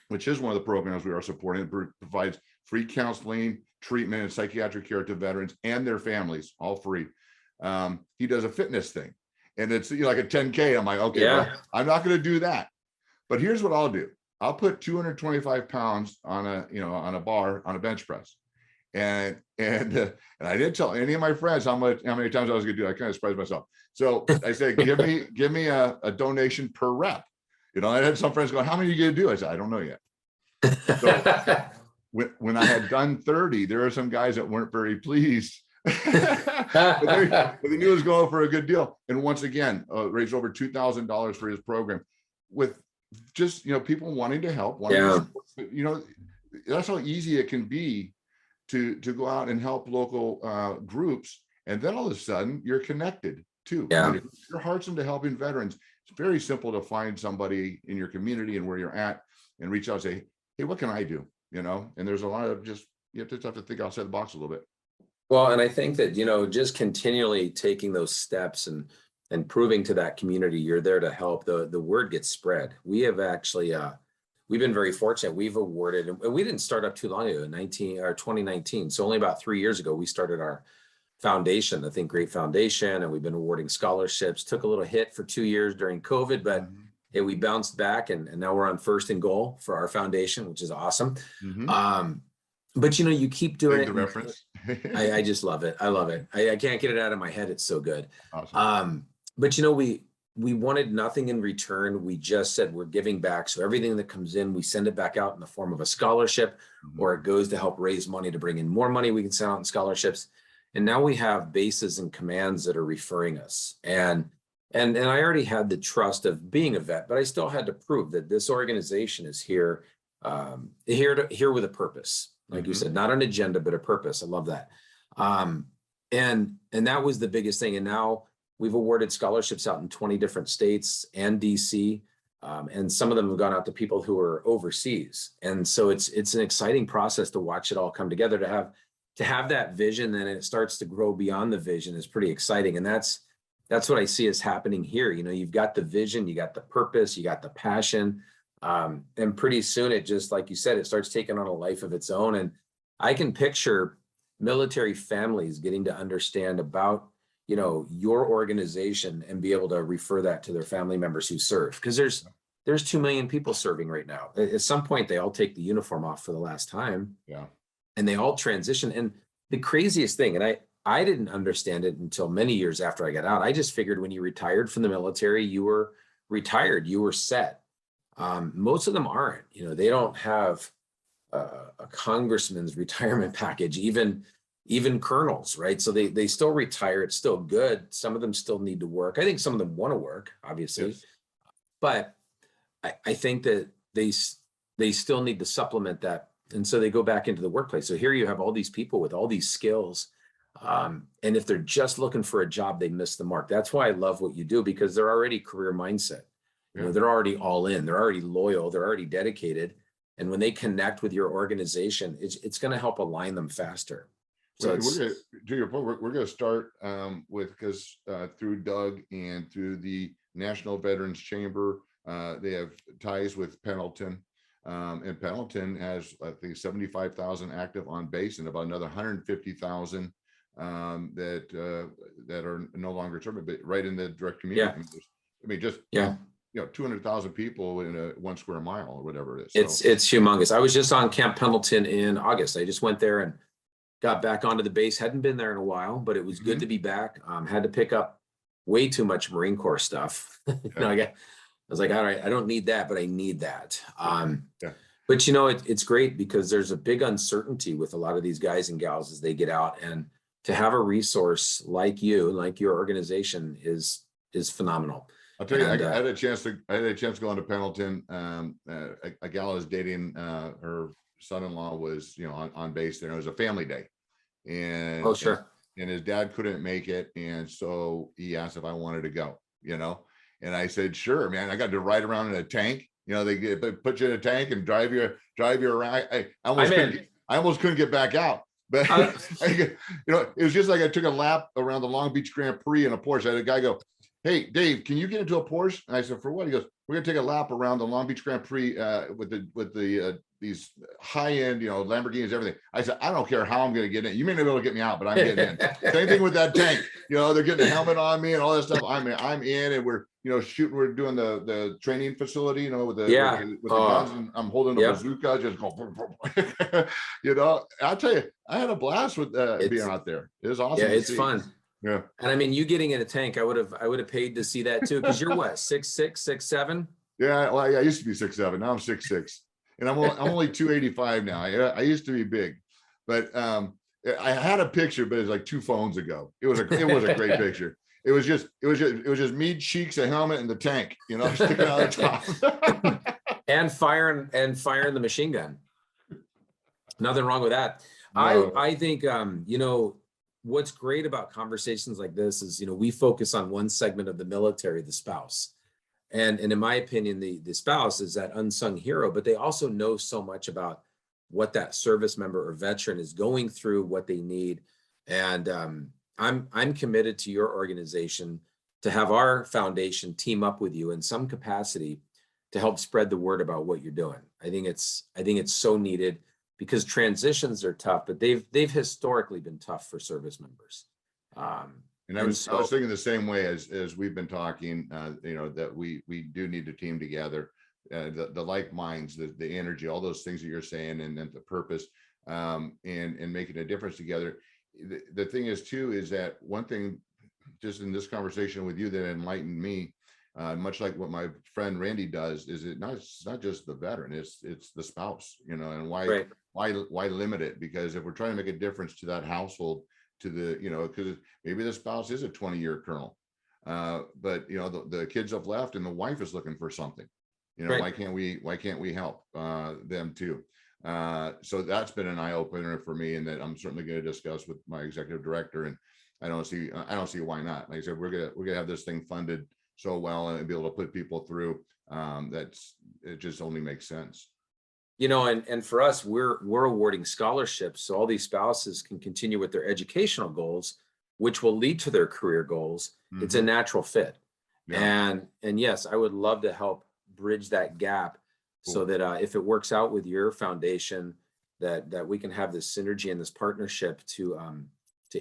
S2: which is one of the programs we are supporting, provides free counseling, treatment, and psychiatric care to veterans and their families, all free. He does a fitness thing, and it's like a 10K. I'm like, okay, well, I'm not going to do that. But here's what I'll do. I'll put 225 pounds on a bar on a bench press. And I didn't tell any of my friends how many times I was going to do it. I kind of surprised myself. So I said, give me a donation per rep. I had some friends going, how many are you going to do? I said, I don't know yet. So when I had done 30, there were some guys that weren't very pleased. but they knew it was going for a good deal. And once again, raised over $2,000 for his program with just, people wanting to help. That's how easy it can be to go out and help local groups. And then all of a sudden you're connected too.
S1: Yeah.
S2: I mean, if your heart's into helping veterans, it's very simple to find somebody in your community and where you're at and reach out and say, hey, what can I do? And there's a lot of you have to think outside the box a little bit.
S1: Well, and I think that, just continually taking those steps and proving to that community you're there to help, the word gets spread. We have actually, we've been very fortunate. We've awarded, and we didn't start up too long ago, 2019. So only about 3 years ago, we started our foundation, the Think Great Foundation, and we've been awarding scholarships. Took a little hit for 2 years during COVID, but hey, we bounced back, and now we're on first and goal for our foundation, which is awesome. But you keep doing it.
S2: The reference.
S1: I just love it. I love it. I can't get it out of my head. It's so good.
S2: Awesome.
S1: But we wanted nothing in return. We just said we're giving back. So everything that comes in, we send it back out in the form of a scholarship, or it goes to help raise money to bring in more money we can send out in scholarships. And now we have bases and commands that are referring us. And I already had the trust of being a vet, but I still had to prove that this organization is here with a purpose. Like you said, not an agenda, but a purpose. I love that. And that was the biggest thing. And now we've awarded scholarships out in 20 different states and DC. And some of them have gone out to people who are overseas. And so it's an exciting process to watch it all come together, to have that vision, and it starts to grow beyond the vision is pretty exciting. And that's what I see is happening here. You've got the vision, you got the purpose, you got the passion. And pretty soon it just, like you said, it starts taking on a life of its own. And I can picture military families getting to understand about, your organization and be able to refer that to their family members who serve. Because there's 2 million people serving right now. At some point, they all take the uniform off for the last time.
S2: Yeah.
S1: And they all transition. And the craziest thing, and I didn't understand it until many years after I got out. I just figured when you retired from the military, you were retired, you were set. Most of them aren't. They don't have a congressman's retirement package, even colonels, right? So they still retire. It's still good. Some of them still need to work. I think some of them want to work, obviously, yes. But I think that they still need to supplement that. And so they go back into the workplace. So here you have all these people with all these skills. And if they're just looking for a job, they miss the mark. That's why I love what you do, because they're already career mindset. They're already all in. They're already loyal. They're already dedicated. And when they connect with your organization, it's going to help align them faster. So
S2: to your point, we're going to start because through Doug and through the National Veterans Chamber, they have ties with Pendleton. And Pendleton has, I think, 75,000 active on base and about another 150,000 that are no longer serving, but right in the direct community.
S1: Yeah.
S2: 200,000 people in a 1 square mile or whatever it is.
S1: It's humongous. I was just on Camp Pendleton in August. I just went there and got back onto the base. Hadn't been there in a while, but it was good to be back. Had to pick up way too much Marine Corps stuff. I was like, all right, I don't need that, but I need that. But it's great because there's a big uncertainty with a lot of these guys and gals as they get out, and to have a resource like you, like your organization is phenomenal.
S2: I'll tell you, I had a chance to go into Pendleton. A gal I was dating, her son-in-law was, on base there. It was a family day, and and his dad couldn't make it, and so he asked if I wanted to go. And I said, sure, man. I got to ride around in a tank. They put you in a tank and drive you around. I almost couldn't get back out. But it was just like I took a lap around the Long Beach Grand Prix in a Porsche. I had a guy go, "Hey, Dave, can you get into a Porsche?" And I said, "For what?" He goes, "We're gonna take a lap around the Long Beach Grand Prix with these high-end, Lamborghinis, everything." I said, "I don't care how I'm gonna get in. You may not be able to get me out, but I'm getting in." Same thing with that tank. They're getting a helmet on me and all that stuff. I'm in, and we're shooting. We're doing the training facility, with the guns, and I'm holding a bazooka, just go. I'll tell you, I had a blast with being out there. It was awesome.
S1: Yeah, it's fun.
S2: Yeah.
S1: And I mean, you getting in a tank, I would have paid to see that too, because you're what, 6'6", 6'7"?
S2: Yeah, well, I used to be 6'7". Now I'm 6'6", and I'm only 285 now. I used to be big, but I had a picture, but it's like 2 phones ago. It was a great picture. It was just me, cheeks, a helmet, and the tank, sticking out the top.
S1: and firing the machine gun. Nothing wrong with that.
S2: No.
S1: I think what's great about conversations like this is, we focus on one segment of the military, the spouse. And in my opinion, the spouse is that unsung hero, but they also know so much about what that service member or veteran is going through, what they need. And I'm committed to your organization to have our foundation team up with you in some capacity to help spread the word about what you're doing. I think it's so needed, because transitions are tough, but they've historically been tough for service members.
S2: And I was thinking the same way as we've been talking, that we do need to team together, the like minds, the energy, all those things that you're saying, and then the purpose, and making a difference together. The thing is too, is that one thing just in this conversation with you that enlightened me, much like what my friend Randy does, is it's not just the veteran, it's the spouse, and why limit it? Because if we're trying to make a difference to that household, to the, because maybe the spouse is a 20-year colonel, but the kids have left and the wife is looking for something, why can't we help them too? So that's been an eye-opener for me, and that I'm certainly going to discuss with my executive director. And I don't see why not. Like I said, we're gonna have this thing funded so well and be able to put people through. It just only makes sense.
S1: And for us, we're awarding scholarships, so all these spouses can continue with their educational goals, which will lead to their career goals. Mm-hmm. It's a natural fit. Yeah. And yes, I would love to help bridge that gap. Cool. So that if it works out with your foundation, that we can have this synergy and this partnership to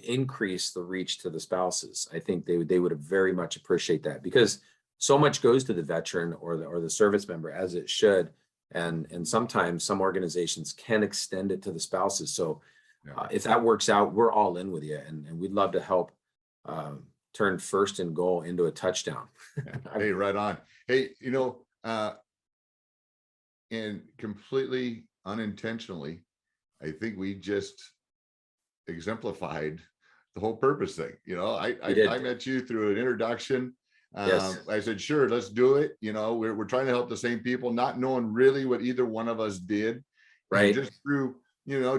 S1: increase the reach to the spouses. I think they would very much appreciate that, because so much goes to the veteran or the service member, as it should. And sometimes some organizations can extend it to the spouses. So if that works out, we're all in with you, and we'd love to help turn first and goal into a touchdown.
S2: Hey, right on. Hey, and completely unintentionally, I think we just exemplified the whole purpose thing. I met you through an introduction. Yes. I said, sure, let's do it. We're trying to help the same people, not knowing really what either one of us did. Right. And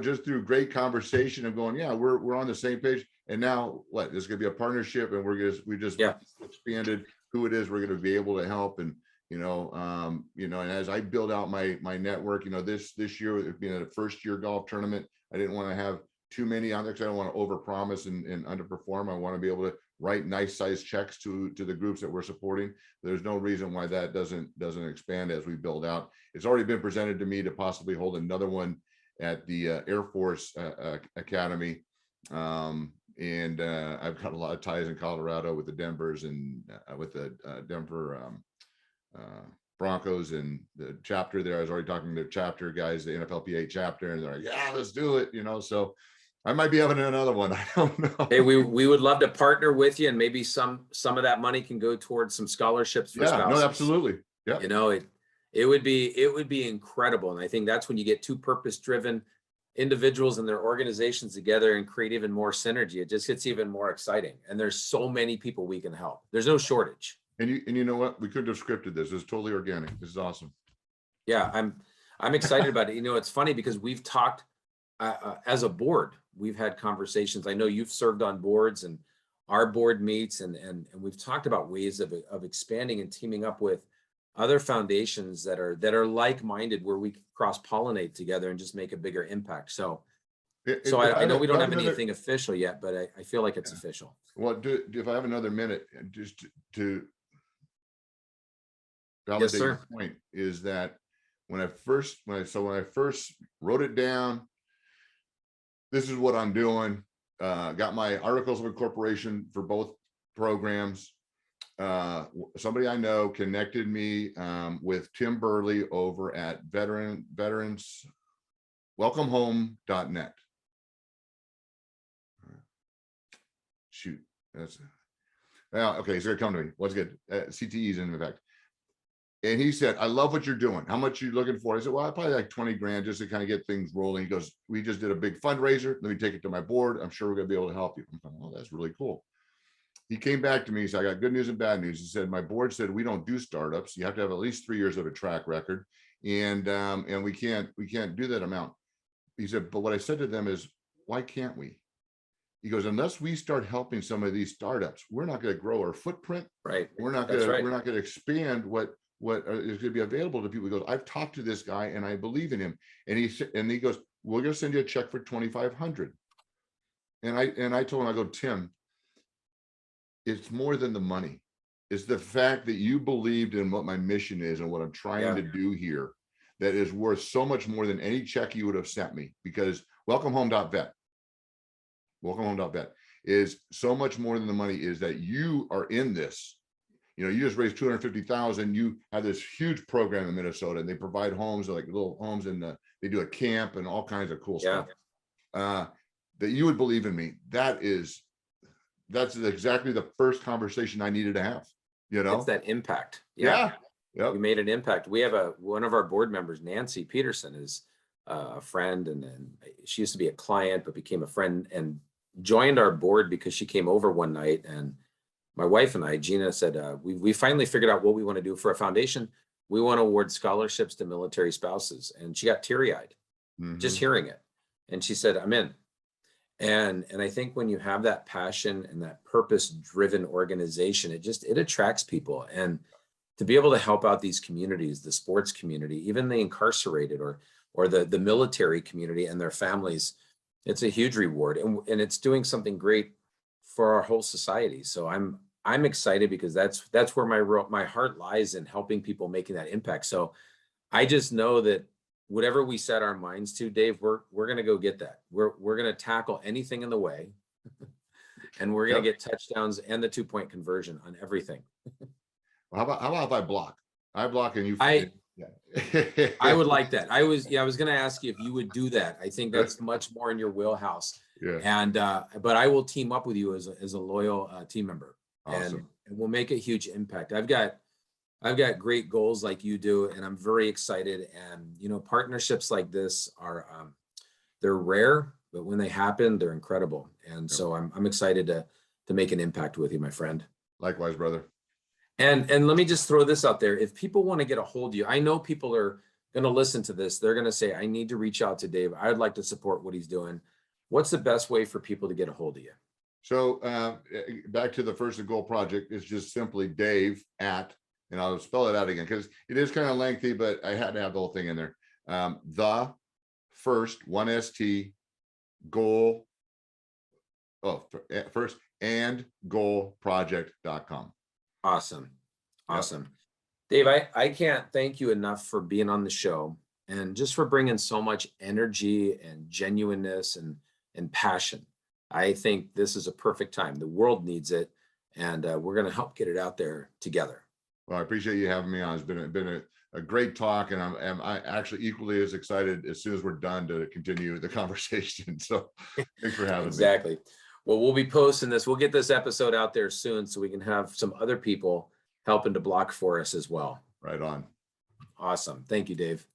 S2: just through great conversation of going, yeah, we're on the same page. And now what? This is gonna be a partnership, and we just expanded who it is we're gonna be able to help. And and as I build out my network, this year being a first-year golf tournament, I didn't want to have too many on there because I don't want to overpromise and underperform. I want to be able to write nice size checks to the groups that we're supporting. There's no reason why that doesn't expand as we build out. It's already been presented to me to possibly hold another one at the Air Force Academy. And I've got a lot of ties in Colorado with the Denvers and with the Denver Broncos and the chapter there. I was already talking to the chapter guys, the NFLPA chapter, and they're like, yeah, let's do it. So I might be having another one. I don't know.
S1: Hey, we would love to partner with you, and maybe some of that money can go towards some scholarships for spouses.
S2: No, absolutely. Yeah.
S1: It would be incredible. And I think that's when you get two purpose-driven individuals and their organizations together and create even more synergy. It just gets even more exciting. And there's so many people we can help. There's no shortage.
S2: And you know what? We couldn't have scripted this. It's totally organic. This is awesome.
S1: Yeah, I'm excited about it. It's funny because we've talked as a board. We've had conversations. I know you've served on boards, and our board meets, and we've talked about ways of expanding and teaming up with other foundations that are like-minded, where we cross-pollinate together and just make a bigger impact. So I know we don't have anything official yet, but I feel like it's official.
S2: Well, if I have another minute, just to validate your point, is that when I first wrote it down, this is what I'm doing. Got my articles of incorporation for both programs. Somebody I know connected me with Tim Burley over at veteranswelcomehome.net. Shoot, that's okay. He's gonna come to me. What's good? CTE's in effect. And he said, I love what you're doing. How much are you looking for? I said, well, probably like 20 grand just to kind of get things rolling. He goes, we just did a big fundraiser. Let me take it to my board. I'm sure we're going to be able to help you. I'm going, oh, that's really cool. He came back to me. He said, I got good news and bad news. He said, my board said, we don't do startups. You have to have at least 3 years of a track record. And we can't do that amount. He said, but what I said to them is, why can't we? He goes, unless we start helping some of these startups, we're not going to grow our footprint.
S1: Right.
S2: We're not going to expand what is going to be available to people. He goes, I've talked to this guy and I believe in him. And he goes, we're going to send you a check for $2,500. And I told him, I go, Tim, it's more than the money. It's the fact that you believed in what my mission is and what I'm trying to do here that is worth so much more than any check you would have sent me, because welcomehome.vet is so much more than the money, is that you are in this. You just raised $250,000. You have this huge program in Minnesota, and they provide homes, like little homes, and they do a camp and all kinds of cool stuff. That you would believe in me. That's exactly the first conversation I needed to have.
S1: It's that impact.
S2: Yeah. Yep.
S1: We made an impact. We have one of our board members, Nancy Peterson, is a friend, and she used to be a client, but became a friend and joined our board because she came over one night, and my wife and I, Gina, said, we finally figured out what we want to do for a foundation. We want to award scholarships to military spouses. And she got teary-eyed just hearing it. And she said, I'm in. And I think when you have that passion and that purpose-driven organization, it attracts people. And to be able to help out these communities, the sports community, even the incarcerated or the military community and their families, it's a huge reward. And it's doing something great for our whole society. So I'm excited because that's where my heart lies, in helping people, making that impact. So I just know that whatever we set our minds to, Dave, we're going to go get that. We're going to tackle anything in the way, and we're going to get touchdowns and the 2-point conversion on everything.
S2: Well, how about if I block? I block and you.
S1: I would like that. I was going to ask you if you would do that. I think that's much more in your wheelhouse.
S2: Yeah.
S1: And but I will team up with you as a loyal team member.
S2: Awesome.
S1: And we'll make a huge impact. I've got great goals like you do, and I'm very excited. And partnerships like this are they're rare, but when they happen, they're incredible. And so I'm excited to make an impact with you, my friend.
S2: Likewise, brother.
S1: And let me just throw this out there. If people want to get a hold of you, I know people are going to listen to this. They're going to say, I need to reach out to Dave. I'd like to support what he's doing. What's the best way for people to get a hold of you?
S2: So back to the First and Goal project, is just simply Dave at, and I'll spell it out again because it is kind of lengthy, but I had to have the whole thing in there. The first, 1ST, goal, first and goal project.com.
S1: Awesome. Dave, I can't thank you enough for being on the show, and just for bringing so much energy and genuineness and passion. I think this is a perfect time. The world needs it, and we're going to help get it out there together.
S2: Well, I appreciate you having me on. It's been a great talk, and I'm actually equally as excited as soon as we're done to continue the conversation. So thanks for having me.
S1: Exactly. Well, we'll be posting this. We'll get this episode out there soon so we can have some other people helping to block for us as well.
S2: Right on.
S1: Awesome. Thank you, Dave.